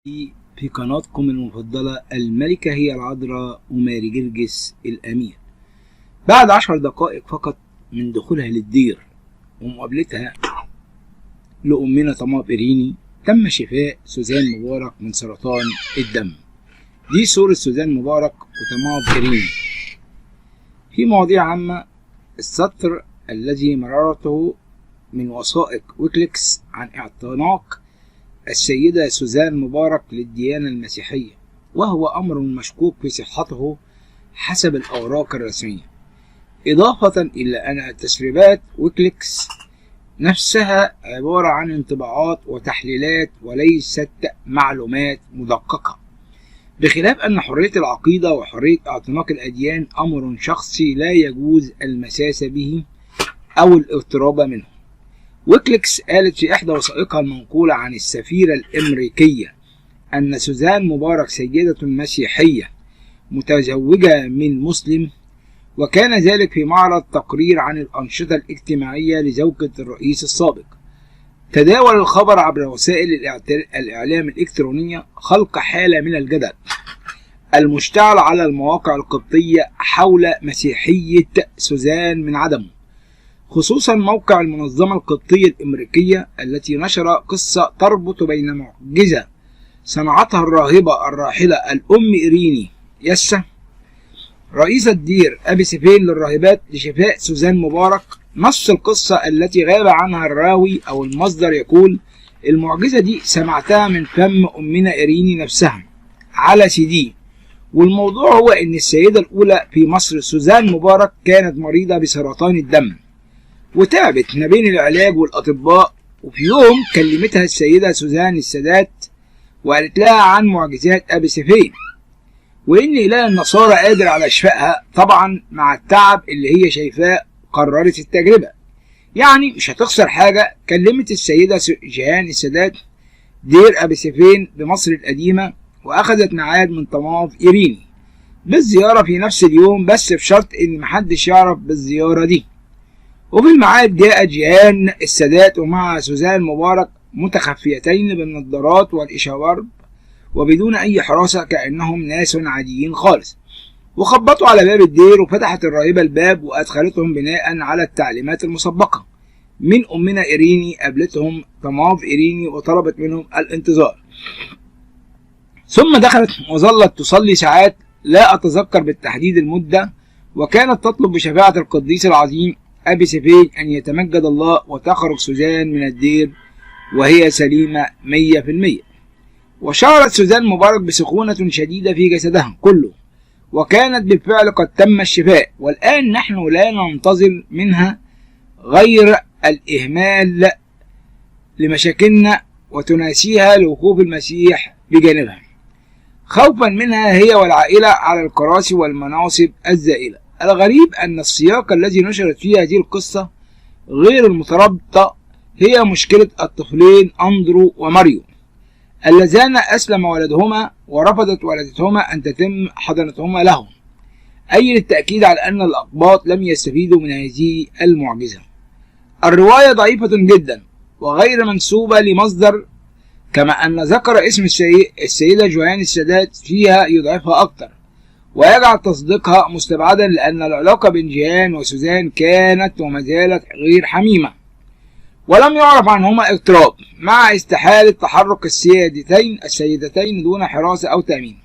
في قناتكم المفضلة الملكة هي العذراء وماري جرجس الأمير. بعد 10 دقائق فقط من دخولها للدير ومقابلتها لأمنا طماف إيريني تم شفاء سوزان مبارك من سرطان الدم. دي صورة سوزان مبارك وطماف إيريني. في مواضيع عامة: السطر الذي مررته من وثائق ويكيليكس عن اعتناق السيدة سوزان مبارك للديانة المسيحية، وهو أمر مشكوك في صحته حسب الأوراق الرسمية، إضافة إلى أن تسريبات ويكيليكس نفسها عبارة عن انطباعات وتحليلات وليست معلومات مدققة، بخلاف أن حرية العقيدة وحرية اعتناق الأديان أمر شخصي لا يجوز المساس به أو الاقتراب منه. ويكيليكس قالت في إحدى وثائقها المنقولة عن السفيرة الأمريكية أن سوزان مبارك سيدة مسيحية متزوجة من مسلم، وكان ذلك في معرض تقرير عن الأنشطة الاجتماعية لزوجة الرئيس السابق. تداول الخبر عبر وسائل الإعلام الإلكترونية، خلق حالة من الجدل المشتعل على المواقع القبطية حول مسيحية سوزان من عدمه، خصوصا موقع المنظمة القبطية الأمريكية التي نشر قصة تربط بين معجزة صنعتها الراهبة الراحلة الأم إيريني يسا رئيسة دير أبي سيفين للراهبات لشفاء سوزان مبارك. نص القصة التي غاب عنها الراوي أو المصدر يقول: المعجزة دي سمعتها من فم أمنا إيريني نفسها على CD، والموضوع هو أن السيدة الأولى في مصر سوزان مبارك كانت مريضة بسرطان الدم وتعبت ما بين العلاج والأطباء، وفي يوم كلمتها السيدة سوزان السادات وقالت لها عن معجزات أبي سيفين وإن إله النصارى قادر على شفائها. طبعا مع التعب اللي هي شايفاه قررت التجربة، يعني مش هتخسر حاجة. كلمت السيدة جيهان السادات دير أبي سيفين بمصر القديمة، وأخذت ميعاد من طماف إيريني بالزيارة في نفس اليوم، بس بشرط إن محدش يعرف بالزيارة دي. وفي الميعاد جاءت جيهان السادات ومع سوزان مبارك متخفيتين بالنظارات والإشارب وبدون أي حراسة كأنهم ناس عاديين خالص، وخبطوا على باب الدير، وفتحت الراهبة الباب وأدخلتهم بناء على التعليمات المسبقة من أمنا إيريني. قابلتهم طماف إيريني وطلبت منهم الانتظار، ثم دخلت وظلت تصلي ساعات لا أتذكر بالتحديد المدة، وكانت تطلب بشفاعة القديس العظيم أبي سيفين أن يتمجد الله وتخرج سوزان من الدير وهي سليمة 100%. وشعرت سوزان مبارك بسخونة شديدة في جسدها كله، وكانت بالفعل قد تم الشفاء، والآن نحن لا ننتظر منها غير الإهمال لمشاكلنا وتناسيها لوقوف المسيح بجانبها، خوفا منها هي والعائلة على الكراسي والمناصب الزائلة. الغريب أن السياق الذي نشرت فيه هذه القصة غير المترابطة هي مشكلة الطفلين أندرو وماريو اللذان أسلم ولدهما ورفضت والدتهما أن تتم حضانتهما لهم، أي للتأكيد على أن الأقباط لم يستفيدوا من هذه المعجزة. الرواية ضعيفة جدا وغير منسوبة لمصدر، كما أن ذكر اسم السيدة جيهان السادات فيها يضعفها أكثر ويجعل تصديقها مستبعدا، لأن العلاقة بين جيهان وسوزان كانت وما زالت غير حميمة ولم يعرف عنهما اقتراب، مع استحالة تحرك السيدتين دون حراسة أو تأمين.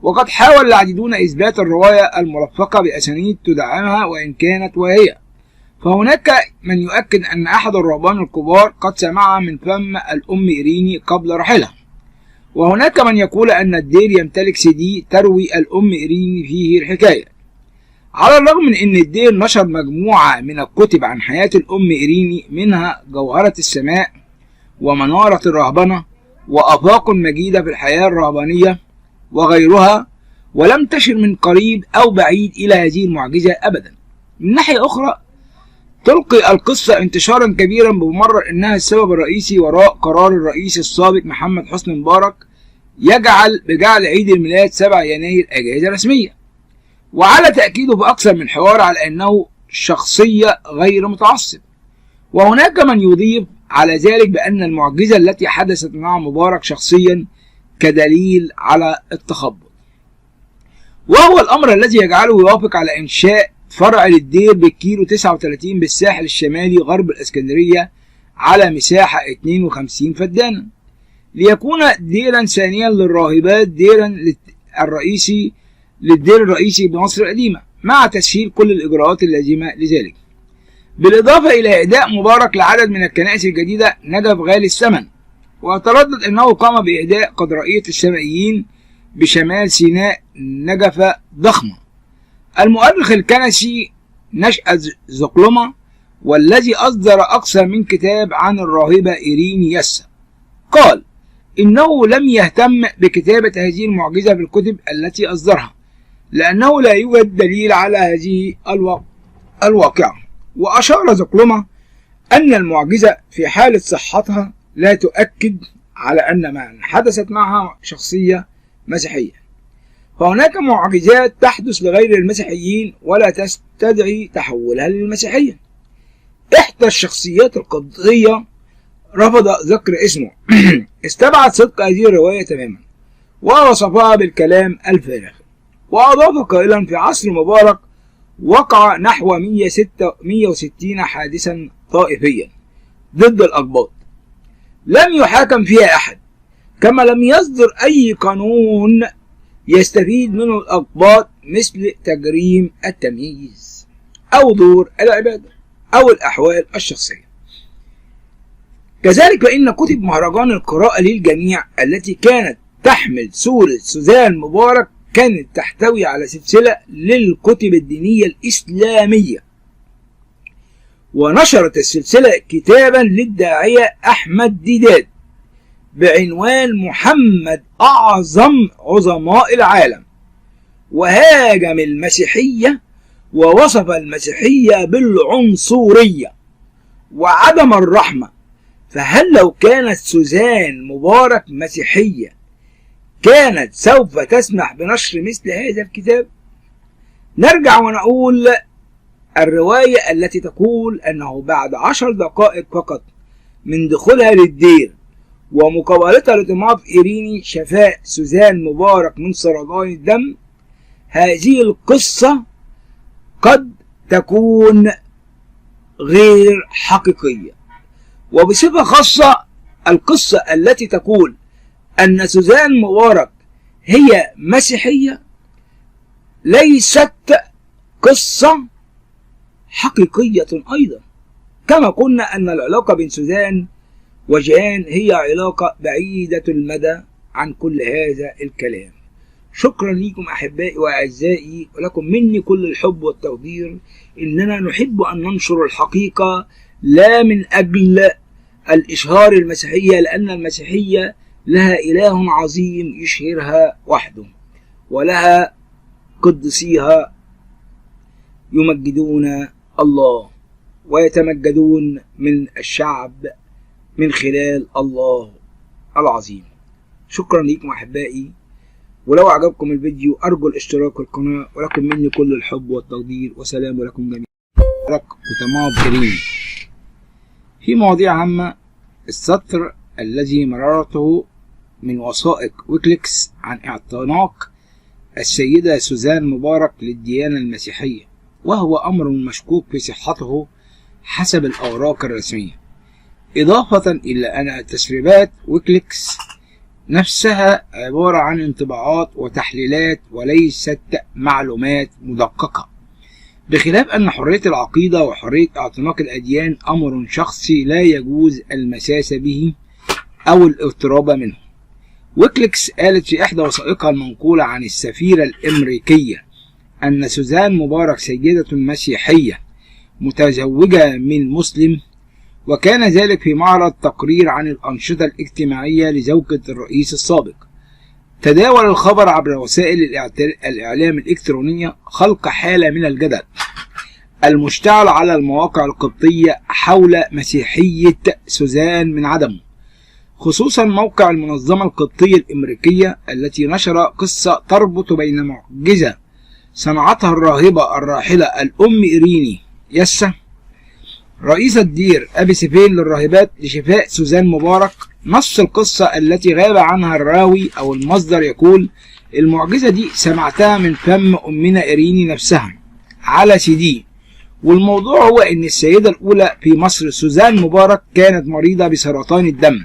وقد حاول العديدون إثبات الرواية الملفقة بأسانيد تدعمها وإن كانت واهية، فهناك من يؤكد أن أحد الرهبان الكبار قد سمعها من فم الأم إيريني قبل رحلها، وهناك من يقول أن الدير يمتلك CD تروي الأم إيريني فيه الحكاية. على الرغم من أن الدير نشر مجموعة من الكتب عن حياة الأم إيريني، منها جوهرة السماء ومنارة الرهبنة وآفاق مجيدة في الحياة الرهبانية وغيرها، ولم تشر من قريب أو بعيد إلى هذه المعجزة أبدا. من ناحية أخرى تلقي القصة انتشارا كبيرا بمبرر أنها السبب الرئيسي وراء قرار الرئيس السابق محمد حسني مبارك بجعل عيد الميلاد 7 يناير أجازة رسمية، وعلى تأكيده في أكثر من حوار على أنه شخصية غير متعصب. وهناك من يضيف على ذلك بأن المعجزة التي حدثت مع مبارك شخصيا كدليل على التخبط، وهو الأمر الذي يجعله يوافق على إنشاء فرع للدير بالكيلو 39 بالساحل الشمالي غرب الإسكندرية على مساحة 52 فدانا، ليكون ديرا ثانيا للراهبات ديرا للدير الرئيسي بمصر القديمة، مع تسهيل كل الإجراءات اللازمة لذلك، بالإضافة إلى إهداء مبارك لعدد من الكنائس الجديدة نجف غالي الثمن. ويتردد أنه قام بإهداء قدرائية السمائيين بشمال سيناء نجفة ضخمة. المؤرخ الكنسي نشأة زقلمة، والذي أصدر أكثر من كتاب عن الراهبة إيريني يسا، قال إنه لم يهتم بكتابة هذه المعجزة في الكتب التي أصدرها، لأنه لا يوجد دليل على هذه الواقعة. وأشار زقلمة أن المعجزة في حالة صحتها لا تؤكد على أن من حدثت معها شخصية مسيحية، فهناك معجزات تحدث لغير المسيحيين ولا تستدعي تحولها للمسيحية. إحدى الشخصيات القبطية رفض ذكر اسمه استبعد صدق هذه الرواية تماما ووصفها بالكلام الفارغ، وأضاف قائلا في عصر مبارك وقع نحو 160 حادثا طائفيا ضد الأقباط لم يحاكم فيها أحد، كما لم يصدر أي قانون يستفيد منه الأقباط مثل تجريم التمييز أو دور العبادة أو الأحوال الشخصية. كذلك فإن كتب مهرجان القراءة للجميع التي كانت تحمل صورة سوزان مبارك كانت تحتوي على سلسلة للكتب الدينية الإسلامية، ونشرت السلسلة كتابا للداعية أحمد ديدات بعنوان محمد أعظم عظماء العالم، وهاجم المسيحية ووصف المسيحية بالعنصرية وعدم الرحمة. فهل لو كانت سوزان مبارك مسيحية كانت سوف تسمح بنشر مثل هذا الكتاب؟ نرجع ونقول الرواية التي تقول أنه بعد 10 دقائق فقط من دخولها للدير ومقابلتها لطماط إيريني شفاء سوزان مبارك من سرطان الدم، هذه القصة قد تكون غير حقيقية. وبصفة خاصة القصة التي تقول أن سوزان مبارك هي مسيحية ليست قصة حقيقية أيضا، كما قلنا أن العلاقة بين سوزان وجيهان هي علاقة بعيدة المدى عن كل هذا الكلام. شكرا لكم أحبائي وأعزائي، ولكم مني كل الحب والتقدير. إننا نحب أن ننشر الحقيقة لا من أجل الإشهار المسيحية، لأن المسيحية لها إله عظيم يشهرها وحده، ولها قدسيها يمجدون الله ويتمجدون من الشعب من خلال الله العظيم. شكرا لكم أحبائي، ولو عجبكم الفيديو أرجو الاشتراك في القناة، ولكم مني كل الحب والتقدير، وسلام لكم جميعا. وطماط إيريني. في مواضيع عامة، السطر الذي مررته من وثائق ويكليكس عن اعتناق السيدة سوزان مبارك للديانة المسيحية، وهو أمر مشكوك في صحته حسب الأوراق الرسمية، إضافة إلى أن تسريبات ويكليكس نفسها عبارة عن انطباعات وتحليلات وليست معلومات مدققة، بخلاف أن حرية العقيدة وحرية اعتناق الأديان أمر شخصي لا يجوز المساس به أو الاقتراب منه. ويكليكس قالت في إحدى وثائقها المنقولة عن السفيرة الأمريكية أن سوزان مبارك سيدة مسيحية متزوجة من مسلم، وكان ذلك في معرض تقرير عن الأنشطة الاجتماعية لزوجة الرئيس السابق. تداول الخبر عبر وسائل الإعلام الإلكترونية، خلق حالة من الجدل المشتعل على المواقع القبطية حول مسيحية سوزان من عدمه، خصوصا موقع المنظمة القبطية الأمريكية التي نشر قصة تربط بين معجزة صنعتها الراهبة الراحلة الأم إيريني يسا رئيسة دير أبي سيفين للراهبات لشفاء سوزان مبارك. نص القصة التي غاب عنها الراوي أو المصدر يقول: المعجزة دي سمعتها من فم أمنا إيريني نفسها على CD. والموضوع هو إن السيدة الأولى في مصر سوزان مبارك كانت مريضة بسرطان الدم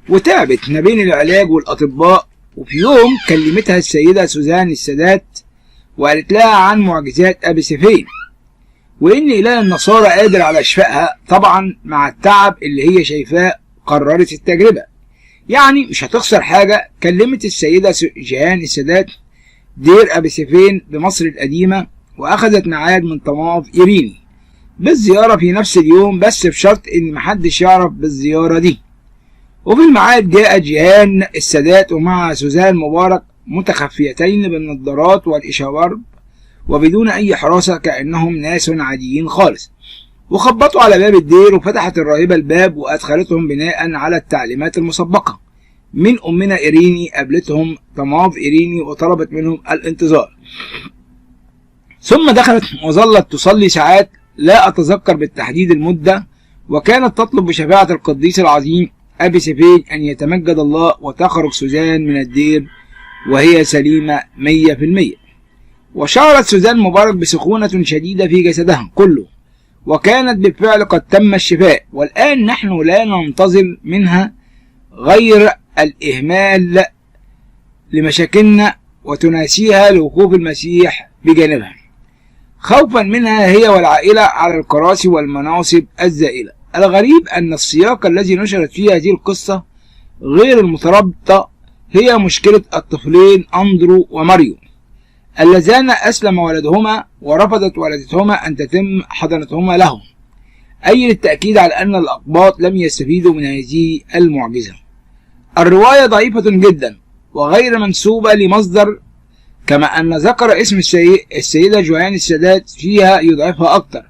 وتعبت ما بين العلاج والأطباء، وفي يوم كلمتها السيدة سوزان السادات وقالت لها عن معجزات أبي سيفين وإن إله النصارى قادر على شفائها. طبعا مع التعب اللي هي شايفاه قررت التجربة، يعني مش هتخسر حاجة. كلمت السيدة جيهان السادات دير أبي سيفين بمصر القديمة وأخذت ميعاد من طماف إيريني بالزيارة في نفس اليوم، بس بشرط إن محدش يعرف بالزيارة دي. وفي الميعاد جاءت جيهان السادات ومع سوزان مبارك متخفيتين بالنظارات والإشارب وبدون أي حراسة كأنهم ناس عاديين خالص، وخبطوا على باب الدير وفتحت الراهبة الباب وأدخلتهم بناء على التعليمات المسبقة من أمنا إيريني. قابلتهم طماف إيريني وطلبت منهم الانتظار، ثم دخلت وظلت تصلي ساعات لا أتذكر بالتحديد المدة، وكانت تطلب بشفاعة القديس العظيم أبي سيفين أن يتمجد الله وتخرج سوزان من الدير وهي سليمة 100%. وشعرت سوزان مبارك بسخونة شديدة في جسدها كله، وكانت بالفعل قد تم الشفاء. والآن نحن لا ننتظر منها غير الإهمال لمشاكلنا وتناسيها لوقوف المسيح بجانبها، خوفا منها هي والعائلة على الكراسي والمناصب الزائلة. الغريب أن السياق الذي نشرت فيه هذه القصة غير المترابطة هي مشكلة الطفلين أندرو وماريو اللذان أسلم ولدهما ورفضت والدتهما أن تتم حضانتهما لهم، أي للتأكيد على أن الأقباط لم يستفيدوا من هذه المعجزة. الرواية ضعيفة جدا وغير منسوبة لمصدر، كما أن ذكر اسم السيدة جيهان السادات فيها يضعفها أكثر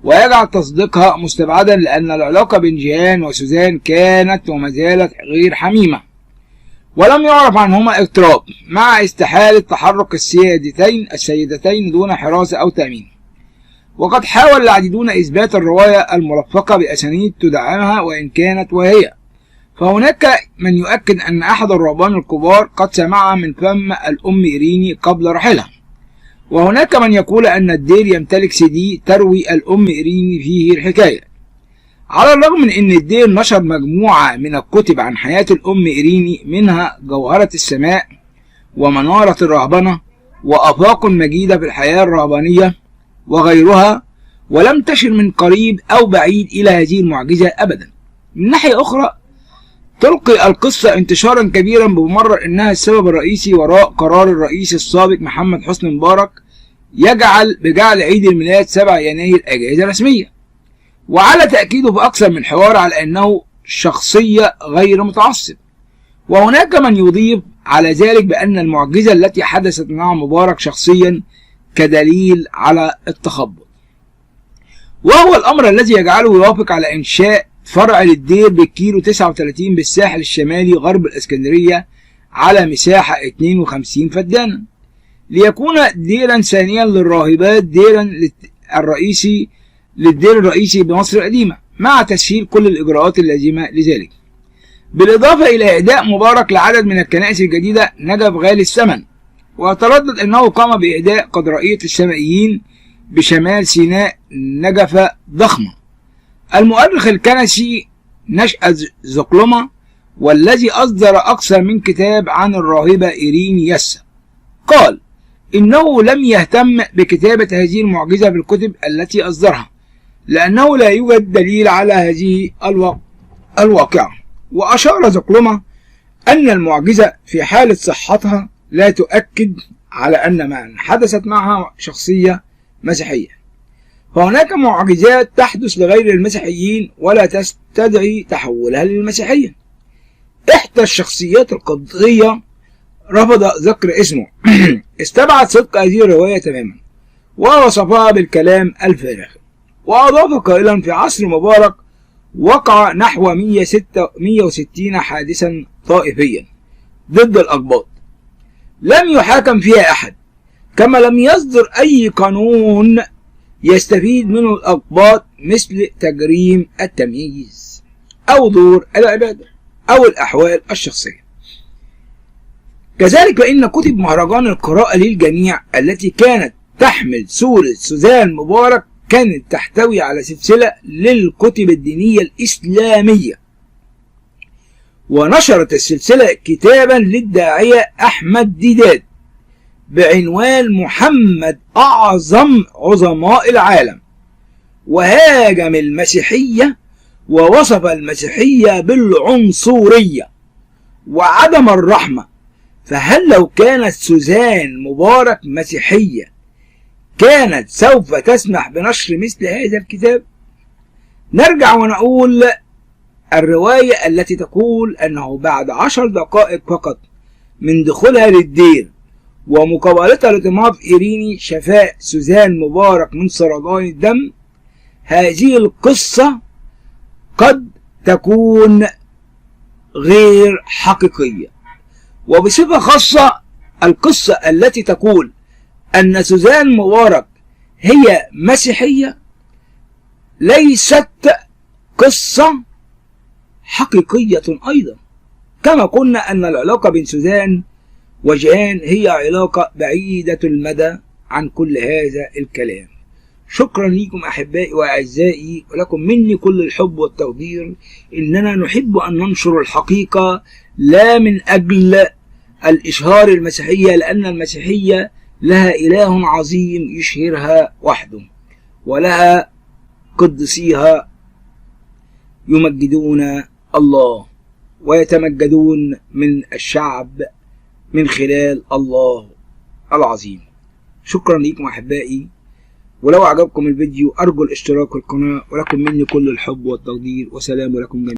ويجعل تصديقها مستبعدا، لأن العلاقة بين جيهان وسوزان كانت وما زالت غير حميمة ولم يعرف عنهما اضطراب، مع استحالة تحرك السيدتين دون حراسة أو تأمين. وقد حاول العديدون إثبات الرواية الملفقة بأسانيد تدعمها وإن كانت واهية، فهناك من يؤكد أن أحد الرهبان الكبار قد سمعها من فم الأم إيريني قبل رحلها، وهناك من يقول أن الدير يمتلك CD تروي الأم إيريني فيه الحكاية. على الرغم من أن الدير نشر مجموعة من الكتب عن حياة الأم إيريني، منها جوهرة السماء ومنارة الرهبنة وآفاق مجيدة في الحياة الرهبانية وغيرها، ولم تشر من قريب أو بعيد إلى هذه المعجزة أبدا. من ناحية أخرى تلقي القصة انتشارا كبيرا بمبرر أنها السبب الرئيسي وراء قرار الرئيس السابق محمد حسني مبارك بجعل عيد الميلاد 7 يناير أجازة رسمية، وعلى تأكيده في أكثر من حوار على أنه شخصية غير متعصب. وهناك من يضيف على ذلك بأن المعجزة التي حدثت مع مبارك شخصيا كدليل على التخبط، وهو الأمر الذي يجعله يوافق على إنشاء فرع للدير بالكيلو 39 بالساحل الشمالي غرب الإسكندرية على مساحة 52 فدانا، ليكون ديرا ثانيا للراهبات للدير الرئيسي بمصر القديمة، مع تسهيل كل الإجراءات اللازمة لذلك، بالإضافة إلى إهداء مبارك لعدد من الكنائس الجديدة نجف غالي الثمن. ويتردد أنه قام بإهداء قدرائية السمائيين بشمال سيناء نجفة ضخمة. المؤرخ الكنسي نشأة زقلمة والذي أصدر أكثر من كتاب عن الراهبة إيريني يسا قال إنه لم يهتم بكتابة هذه المعجزة في الكتب التي أصدرها، لأنه لا يوجد دليل على هذه الواقعة. وأشار زقلمة أن المعجزة في حالة صحتها لا تؤكد على أن من حدثت معها شخصية مسيحية، فهناك معجزات تحدث لغير المسيحيين ولا تستدعي تحولها للمسيحية. إحدى الشخصيات القبطية رفض ذكر اسمه استبعد صدق هذه الرواية تماما ووصفها بالكلام الفارغ، وأضاف قائلا في عصر مبارك وقع نحو 160 حادثا طائفيا ضد الأقباط لم يحاكم فيها أحد، كما لم يصدر أي قانون يستفيد منه الأقباط مثل تجريم التمييز أو دور العبادة أو الأحوال الشخصية. كذلك فإن كتب مهرجان القراءة للجميع التي كانت تحمل صورة سوزان مبارك كانت تحتوي على سلسلة للكتب الدينية الإسلامية، ونشرت السلسلة كتابا للداعية أحمد ديدات بعنوان محمد أعظم عظماء العالم، وهاجم المسيحية ووصف المسيحية بالعنصرية وعدم الرحمة. فهل لو كانت سوزان مبارك مسيحية كانت سوف تسمح بنشر مثل هذا الكتاب؟ نرجع ونقول الرواية التي تقول أنه بعد 10 دقائق فقط من دخولها للدير ومقابلتها لطماف إيريني شفاء سوزان مبارك من سرطان الدم، هذه القصة قد تكون غير حقيقية. وبصفة خاصة القصة التي تقول أن سوزان مبارك هي مسيحية ليست قصة حقيقية أيضا، كما قلنا أن العلاقة بين سوزان وجيهان هي علاقة بعيدة المدى عن كل هذا الكلام. شكرا لكم أحبائي وأعزائي، ولكم مني كل الحب والتقدير. إننا نحب أن ننشر الحقيقة لا من أجل الإشهار المسيحية، لأن المسيحية لها إله عظيم يشهرها وحده، ولها قدسيها يمجدون الله ويتمجدون من الشعب من خلال الله العظيم. شكرا لكم أحبائي، ولو أعجبكم الفيديو أرجو الاشتراك في القناة، ولكم مني كل الحب والتقدير، وسلام لكم جميعا.